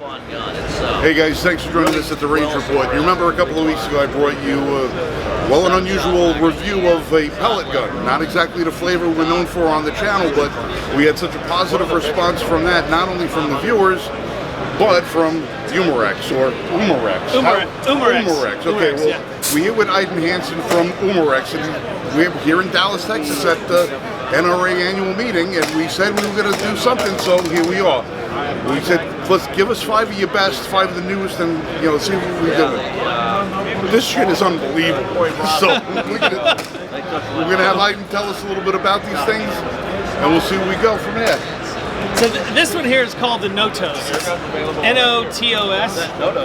Hey guys, thanks for joining us at the Range Report. You remember a couple of weeks ago I brought you, well, an unusual review of a pellet gun. Not exactly the flavor we're known for on the channel, but we had such a positive response from that, not only from the viewers, but from Umarex, or Umarex. Umarex. Okay, well, we're here with Aiden Hansen from Umarex, and we're here in Dallas, Texas at the NRA annual meeting, and we said we were going to do something, so here we are. We said, let's give us 5 of your best, 5 of the newest, and see what we do. This shit is unbelievable. So we're gonna have Aiden tell us a little bit about these things, and we'll see where we go from there. So this one here is called the Notos. N-O-T-O-S.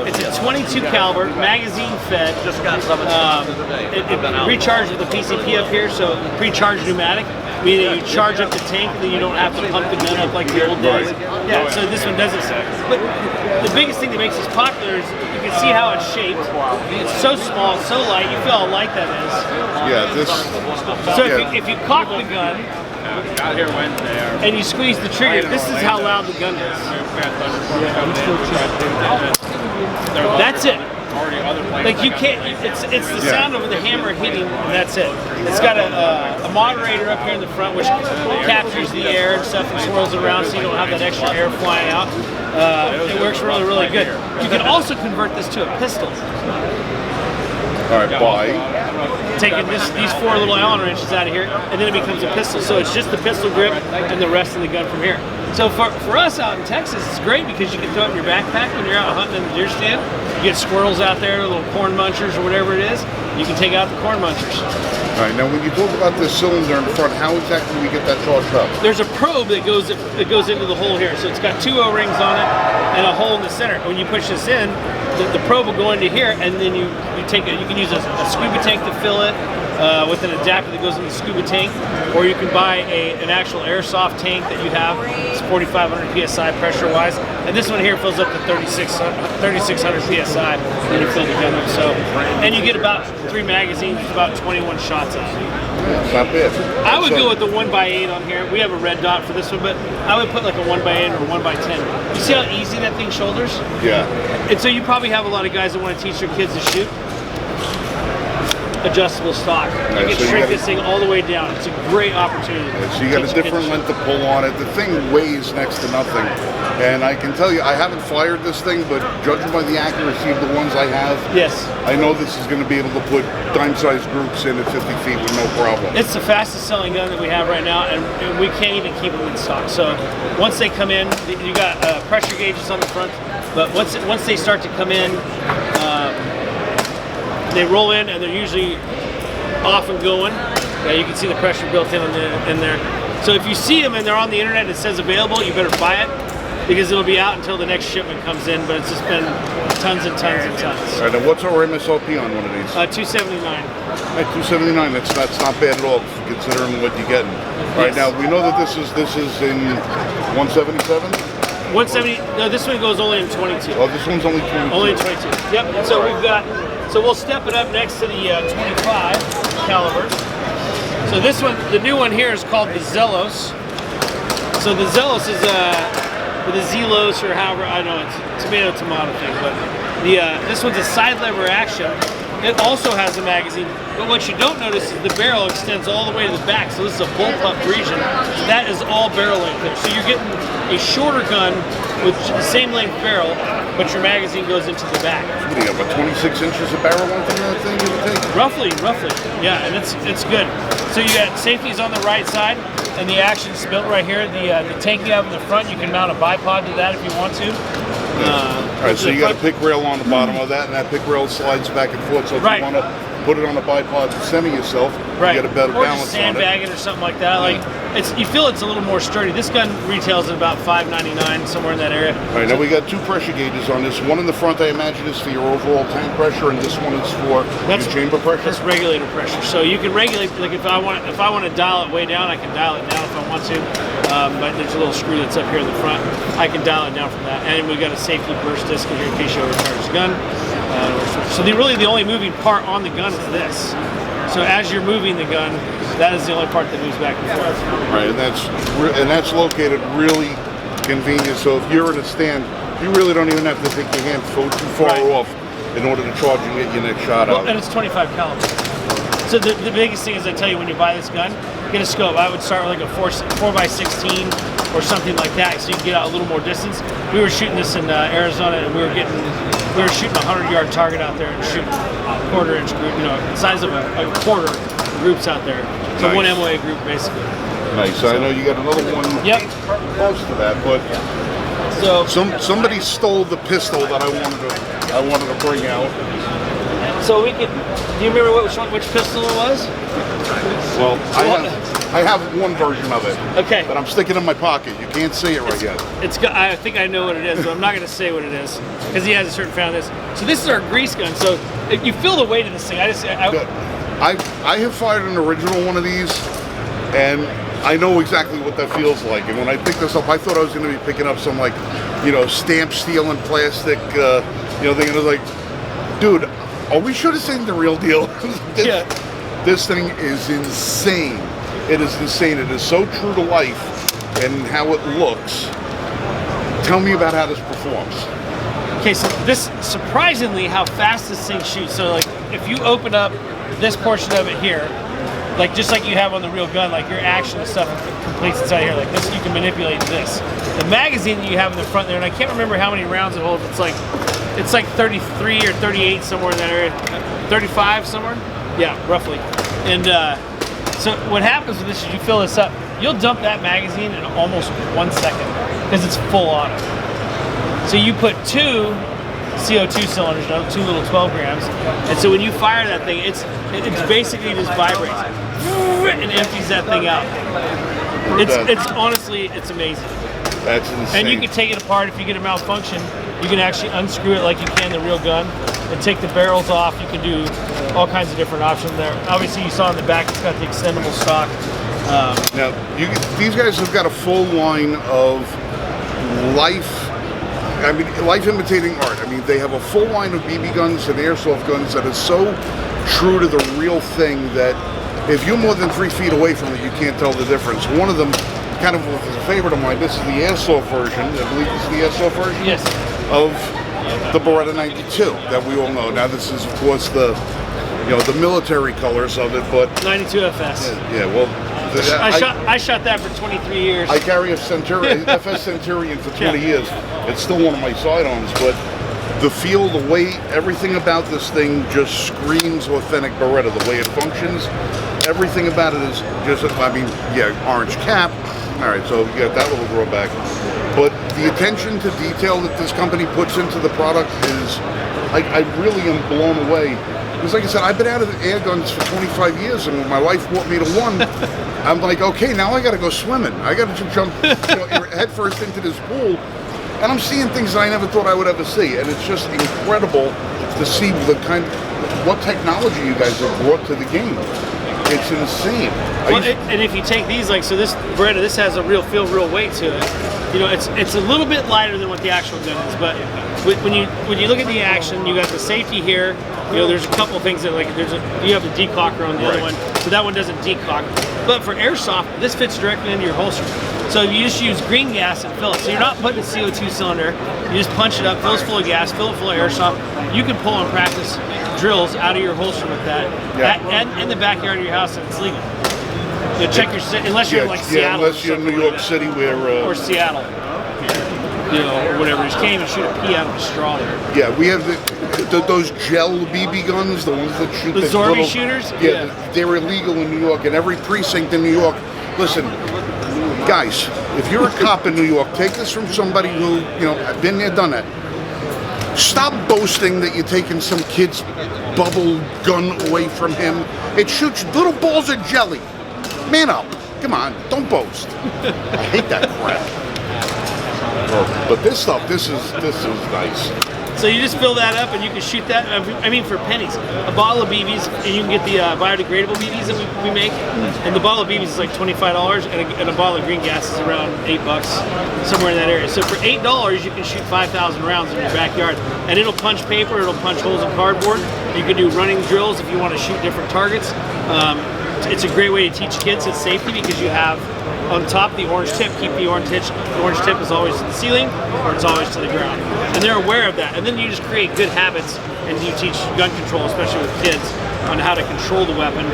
It's a 22 caliber, magazine fed. It recharges with the PCP up here, so pre-charged pneumatic, meaning you charge up the tank and then you don't have to pump the gun up like the old days. Yeah, so this one does it. But the biggest thing that makes this popular is you can see how it's shaped. It's so small, so light. You feel how light that is. Yeah, this. So if you cock the gun, and you squeeze the trigger, this is how loud the gun is. That's it. Like you can't, it's the sound of the hammer hitting, and that's it. It's got a moderator up here in the front which captures the air and stuff and swirls it around so you don't have that extra air flying out. It works really, really good. You can also convert this to a pistol. All right, bye. Taking these 4 little Allen wrenches out of here, and then it becomes a pistol. So it's just the pistol grip and the rest of the gun from here. So for us out in Texas, it's great because you can throw it in your backpack when you're out hunting in the deer stand. You get squirrels out there, little corn munchers or whatever it is. You can take out the corn munchers. All right, now when you talk about this cylinder in front, how exactly do we get that charged up? There's a probe that goes into the hole here. So it's got 2 O-rings on it and a hole in the center. When you push this in, the probe will go into here, and then you take it. You can use a scuba tank to fill it with an adapter that goes in the scuba tank, or you can buy an actual airsoft tank that you have. It's 4,500 psi pressure-wise, and this one here fills up to 3,600 psi when you fill the gun up. So, and you get about 3 magazines, about 21 shots out. It's not bad. I would go with the 1x8 on here. We have a red dot for this one, but I would put like a 1x8 or a 1x10. You see how easy that thing shoulders? Yeah. And so you probably have a lot of guys that want to teach their kids to shoot. Adjustable stock. You can shrink this thing all the way down. It's a great opportunity. So you got a different length to pull on it. The thing weighs next to nothing. And I can tell you, I haven't fired this thing, but judging by the accuracy of the ones I have, yes, I know this is going to be able to put dime-sized groups in at 50 feet with no problem. It's the fastest selling gun that we have right now, and we can't even keep them in stock. So once they come in, you got pressure gauges on the front, but once they start to come in, they roll in, and they're usually off and going. You can see the pressure built in there. So if you see them and they're on the internet and it says available, you better buy it, because it'll be out until the next shipment comes in, but it's just been tons and tons and tons. All right, now what's our MSRP on one of these? $279. At $279, that's not bad at all, considering what you're getting. All right, now we know that this is in 177? 170, no, this one goes only in 22. Oh, this one's only 22. Only in 22, yep. So we'll step it up next to the 25 caliber. So this one, the new one here is called the Zelos. So the Zelos is with a Zelos, or however, I know it's tomato thing, but this one's a side lever action. It also has a magazine, but what you don't notice is the barrel extends all the way to the back, so this is a bullpup region. That is all barrel length there. So you're getting a shorter gun with the same length barrel, but your magazine goes into the back. What do you have, about 26 inches of barrel length in that thing, you would think? Roughly, yeah, and it's good. So you got safeties on the right side, and the action's built right here. The tank you have in the front, you can mount a bipod to that if you want to. All right, so you got a pick rail on the bottom of that, and that pick rail slides back and forth. So if you want to put it on a bipod to semi yourself, you get a better balance on it. Or just sandbag it or something like that. Like you feel it's a little more sturdy. This gun retails at about $5.99, somewhere in that area. All right, now we got 2 pressure gauges on this. One in the front, I imagine, is for your overall tank pressure, and this one is for your chamber pressure. That's regulator pressure. So you can regulate. Like if I want to dial it way down, I can dial it down if I want to. But there's a little screw that's up here in the front. I can dial it down from that. And we got a safety burst disc in here in case you overcharge the gun. So really the only moving part on the gun is this. So as you're moving the gun, that is the only part that moves back and forth. Right, and that's located really convenient. So if you're in a stand, You really don't even have to take your hand too far Right. off in order to charge and get your next shot Well, out. and it's 25 caliber. So the biggest thing is I tell you when you buy this gun, get a scope. I would start with like a 4x16 or something like that, so you can get out a little more distance. We were shooting this in Arizona, and we were shooting a 100-yard target out there and shooting quarter-inch group, the size of a quarter groups out there. So Nice. one MOA group basically. Nice. I know you got another one Yep. close to that, but So somebody stole the pistol that I wanted to bring out. so we could. Do you remember which pistol it was? Well, I have one version of it. Okay. But I'm sticking in my pocket. You can't see it right yet. I think I know what it is, but I'm not going to say what it is because he has a certain fan of this. So this is our grease gun. So if you feel the weight of this thing. Good. I have fired an original one of these, and I know exactly what that feels like. And when I picked this up, I thought I was going to be picking up some stamp steel and plastic, thing. And I was like, dude, are we sure this ain't the real deal? This thing is insane. It is insane. It is so true to life and how it looks. Tell me about how this performs. Okay, so this surprisingly how fast this thing shoots. So like if you open up this portion of it here, like just like you have on the real gun, like your action and stuff completes inside here. Like this, you can manipulate this. The magazine that you have in the front there, and I can't remember how many rounds it holds. It's like 33 or 38 somewhere in that area. 35 somewhere. Yeah, roughly. And so what happens with this is you fill this up. You'll dump that magazine in almost 1 second because it's full auto. So you put two CO2 cylinders, two little 12 grams, and so when you fire that thing, it's basically just vibrates and empties that thing out. It's honestly, it's amazing. That's insane. And you can take it apart if you get a malfunction. You can actually unscrew it like you can the real gun and take the barrels off. You can do all kinds of different options there. Obviously, you saw in the back, it's got the extendable stock. Now, these guys have got a full line of life imitating art. I mean, they have a full line of BB guns and airsoft guns that is so true to the real thing that if you're more than 3 feet away from it, you can't tell the difference. One of them, kind of was a favorite of mine, this is the airsoft version. I believe this is the airsoft version? Yes. Of the Beretta 92 that we all know. Now, this is, of course, the military colors of it, but 92 FS. yeah, well, I shot that for 23 years. I carry a Centurion, FS Centurion for 20 years. It's still one of my sidearms, but the feel, the weight, everything about this thing just screams authentic Beretta. The way it functions, everything about it is just, orange cap. All right, so you got that little drawback. But the attention to detail that this company puts into the product is, I really am blown away. Because like I said, I've been out of the air guns for 25 years, and when my wife brought me to one, I'm like, okay, now I got to go swimming. I got to jump head first into this pool, and I'm seeing things that I never thought I would ever see, and it's just incredible to see what technology you guys have brought to the game. It's insane. And if you take these, so this Beretta, this has a real feel, real weight to it. It's a little bit lighter than what the actual gun is, but when you look at the action, you got the safety here. There's a couple things that you have the decocker on the other one, so that one doesn't decock. But for airsoft, this fits directly into your holster. So you just use green gas and fill it. So you're not putting a CO2 cylinder. You just punch it up, fill it full of gas, fill it full of airsoft. You can pull and practice drills out of your holster with that, and in the backyard of your house, and it's legal. Check your city, unless you're in Seattle. Unless you're in New York City, or Seattle, or whatever. You just can't even shoot a pea out of a straw there. Yeah, we have those gel BB guns, the ones that shoot the Zorby shooters. Yeah, they're illegal in New York, and every precinct in New York. Listen, guys, if you're a cop in New York, take this from somebody who been there, done that. Stop boasting that you're taking some kid's bubble gun away from him. It shoots little balls of jelly. Man up. Come on, don't boast. I hate that crap. But this stuff, this is nice. So you just fill that up and you can shoot that, for pennies. A bottle of BBs, and you can get the biodegradable BBs that we make. And the bottle of BBs is like $25, and a bottle of green gas is around $8, somewhere in that area. So for $8, you can shoot 5,000 rounds in your backyard. And it'll punch paper, it'll punch holes in cardboard. You can do running drills if you want to shoot different targets. it's a great way to teach kids its safety because you have on top the orange tip. Keep the orange tip. The orange tip is always to the ceiling or it's always to the ground, and they're aware of that. And then you just create good habits, and you teach gun control, especially with kids, on how to control the weapon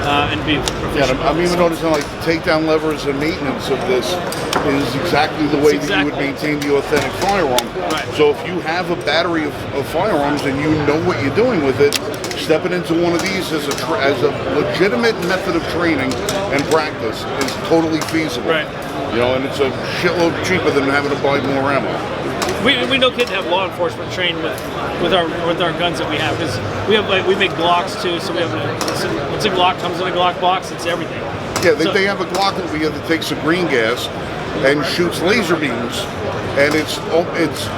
and be proficient. Yeah, I'm even noticing like the takedown levers and maintenance of this is exactly the way that you would maintain the authentic firearm. Right. So if you have a battery of firearms and you know what you're doing with it, stepping into one of these as a legitimate method of training and practice is totally feasible. Right. You know, and it's a shitload cheaper than having to buy more ammo. We know kids have law enforcement trained with our guns that we have because we make Glocks too. So we have once a Glock comes in a Glock box, it's everything. Yeah, they have a Glock over here that takes a green gas and shoots laser beams, and it's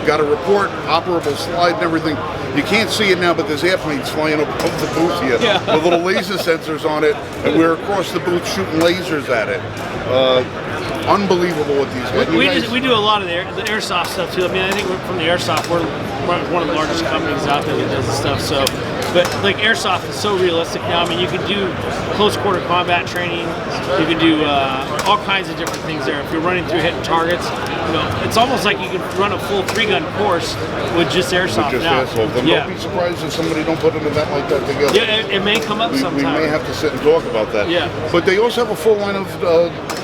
got a report, operable slide, and everything. You can't see it now, but there's airplanes flying over the booth here with little laser sensors on it, and we're across the booth shooting lasers at it. Unbelievable what these guys. We do a lot of the airsoft stuff too. I mean, I think from the airsoft, we're one of the largest companies out there that does this stuff. So, but like airsoft is so realistic now. I mean, you can do close quarter combat training. You can do all kinds of different things there. If you're running through hitting targets, you know, it's almost like you can run a full 3-gun course with just airsoft now. Then don't be surprised if somebody don't put an event like that together. Yeah, it may come up sometime. We may have to sit and talk about that. Yeah. But they also have a full line of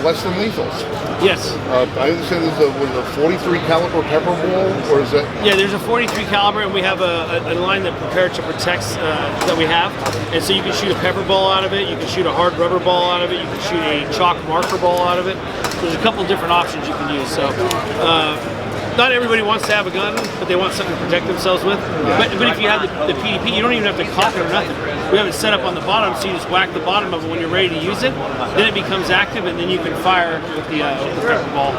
less than lethals. Yes. I understand there's a 43 caliber pepper ball, or is that? Yeah, there's a 43 caliber, and we have a line that prepared to protects that we have, and so you can shoot a pepper ball out of it, you can shoot a hard rubber ball out of it, you can shoot a chalk marker ball out of it. There's a couple different options you can use. So. Not everybody wants to have a gun, but they want something to protect themselves with. But if you have the PDP, you don't even have to cock it or nothing. We have it set up on the bottom, so you just whack the bottom of it when you're ready to use it. Then it becomes active, and then you can fire with the pepper ball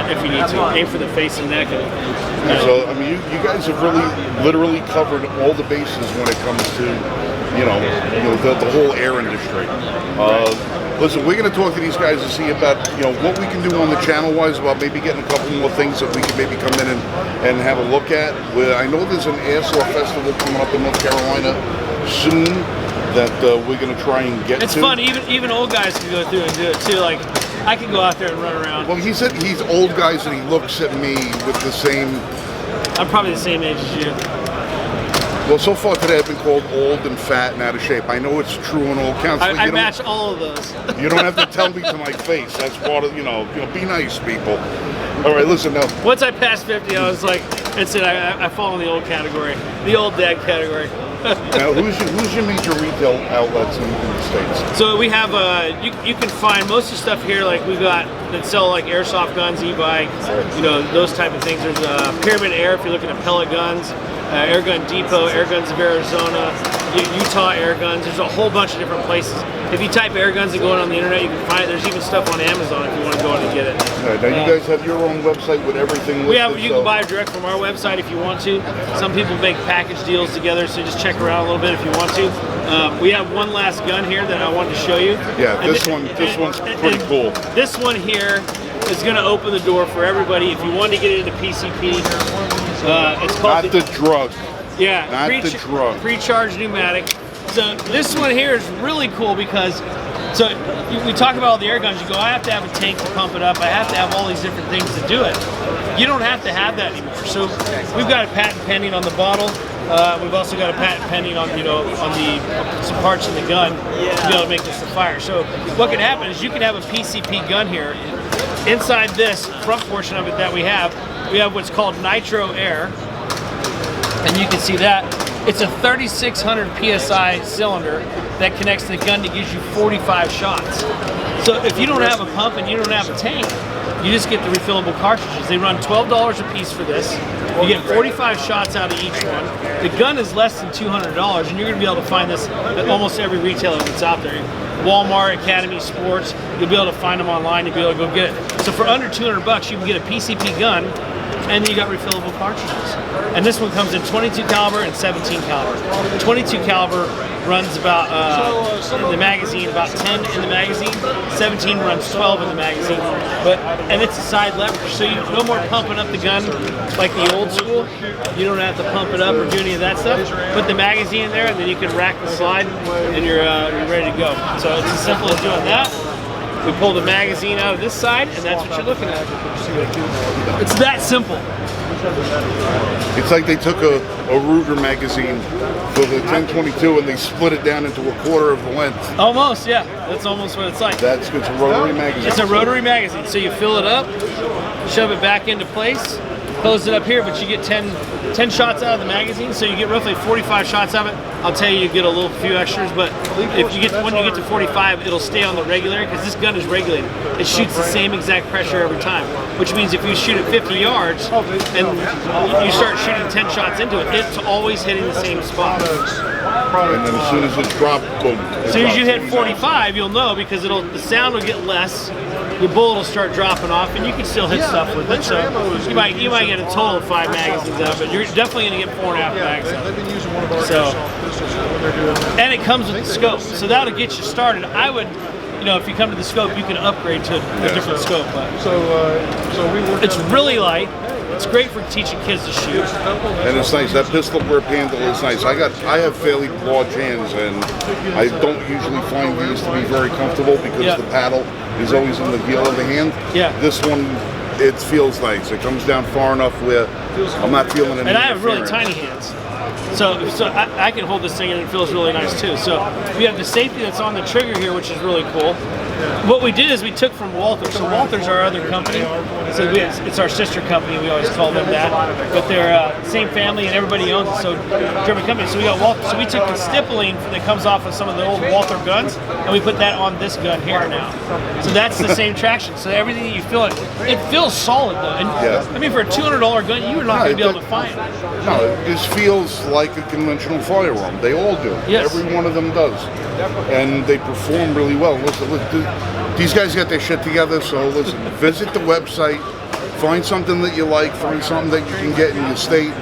if you need to. Aim for the face and neck. So, I mean, you guys have really, literally covered all the bases when it comes to, the whole air industry. Listen, we're going to talk to these guys to see about, what we can do on the channel-wise about maybe getting a couple more things that we can maybe come in and have a look at. I know there's an Airsoft Festival coming up in North Carolina soon that we're going to try and get to. It's fun. Even old guys can go through and do it, too. Like, I can go out there and run around. Well, he said he's old guys and he looks at me with the same... I'm probably the same age as you. Well, so far today I've been called old and fat and out of shape. I know it's true on all counts. I match all of those. You don't have to tell me to my face. That's part of, be nice, people. All right, listen now. Once I passed 50, I was like, that's it. I fall in the old category, the old dad category. Now, who's your major retail outlets in the States? So we have, you can find most of the stuff here, like we've got that sell like airsoft guns, e-bikes, those type of things. There's Pyramid Air if you're looking at pellet guns. Air Gun Depot, Air Guns of Arizona, Utah Air Guns. There's a whole bunch of different places. If you type air guns and go on the internet, you can find it. There's even stuff on Amazon if you want to go in and get it. Now you guys have your own website with everything listed. You can buy direct from our website if you want to. Some people make package deals together, so just check around a little bit if you want to. We have one last gun here that I wanted to show you. Yeah, this one's pretty cool. This one here is going to open the door for everybody. If you want to get into PCP, it's called the drug. Yeah, not the drug. Pre-charged pneumatic. So this one here is really cool because, we talk about all the air guns. You go, I have to have a tank to pump it up. I have to have all these different things to do it. You don't have to have that anymore. So we've got a patent pending on the bottle. We've also got a patent pending on some parts in the gun to be able to make this a fire. So what can happen is you can have a PCP gun here. Inside this front portion of it that we have what's called nitro air, and you can see that it's a 3,600 PSI cylinder that connects to the gun that gives you 45 shots. So if you don't have a pump and you don't have a tank, you just get the refillable cartridges. They run $12 a piece for this. You get 45 shots out of each one. The gun is less than $200, and you're going to be able to find this at almost every retailer that's out there. Walmart, Academy Sports, you'll be able to find them online. You'll be able to go get it. So for under $200, you can get a PCP gun, and then you got refillable cartridges. And this one comes in 22 caliber and 17 caliber. 22 caliber runs about in the magazine, about 10 in the magazine. 17 runs 12 in the magazine. And it's a side leverage, so you no more pumping up the gun like the old school. You don't have to pump it up or do any of that stuff. Put the magazine in there, and then you can rack the slide, and you're ready to go. So it's as simple as doing that. We pull the magazine out of this side, and that's what you're looking at. It's that simple. It's like they took a Ruger magazine for the 1022 and they split it down into a quarter of the length. Almost, yeah. That's almost what it's like. It's a rotary magazine. It's a rotary magazine. So you fill it up, shove it back into place, close it up here, but you get 10 shots out of the magazine, so you get roughly 45 shots of it. I'll tell you get a few extras, but if you get when you get to 45, it'll stay on the regulator because this gun is regulated. It shoots the same exact pressure every time, which means if you shoot at 50 yards and you start shooting 10 shots into it, it's always hitting the same spot. And then as soon as it's dropped, boom. As soon as you hit 45, you'll know because the sound will get less. Your bullet will start dropping off, and you can still hit stuff with it. So you might get a total of 5 magazines out of it. You're definitely going to get 4.5 mags out of it. So, and it comes with the scope, so that'll get you started. I would, if you come to the scope, you can upgrade to a different scope. But it's really light. It's great for teaching kids to shoot. And it's nice. That pistol grip handle is nice. I have fairly large hands, and I don't usually find these to be very comfortable because the paddle is always in the heel of the hand. Yeah. This one, it feels nice. It comes down far enough where I'm not feeling any And I have really tiny hands. So I can hold this thing and it feels really nice too. So we have the safety that's on the trigger here, which is really cool. What we did is we took from Walther. So Walther's our other company. So it's our sister company. We always call them that. But they're same family and everybody owns it. So German company. So we got Walther. So we took the stippling that comes off of some of the old Walther guns and we put that on this gun here now. So that's the same traction. So everything that you feel it feels solid though. And I mean for a $200 gun, you're not going to be able to find it. No, it just feels like a conventional firearm. They all do. Yes. Every one of them does. And they perform really well. Listen, these guys got their shit together, so listen, visit the website, find something that you like, find something that you can get in your state,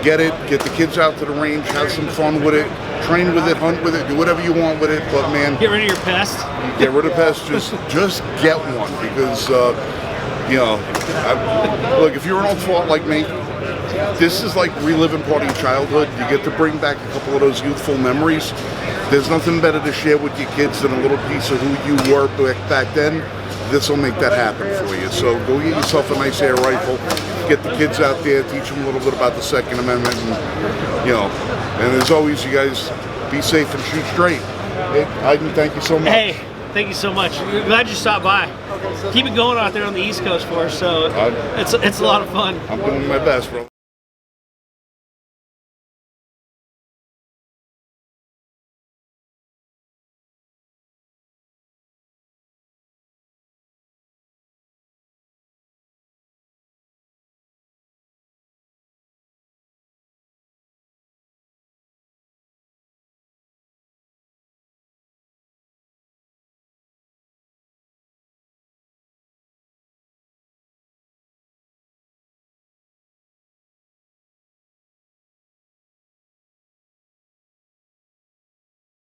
get the kids out to the range, have some fun with it, train with it, hunt with it, do whatever you want with it, but man... Get rid of your pest. Get rid of pests, just get one, because, look, if you're an old fart like me, this is like reliving part of your childhood. You get to bring back a couple of those youthful memories. There's nothing better to share with your kids than a little piece of who you were back then. This will make that happen for you. So go get yourself a nice air rifle. Get the kids out there, teach them a little bit about the Second Amendment, and as always, you guys be safe and shoot straight. Aiden, thank you so much. Hey, thank you so much. We're glad you stopped by. Keep it going out there on the East Coast for us. So it's a lot of fun. I'm doing my best, bro.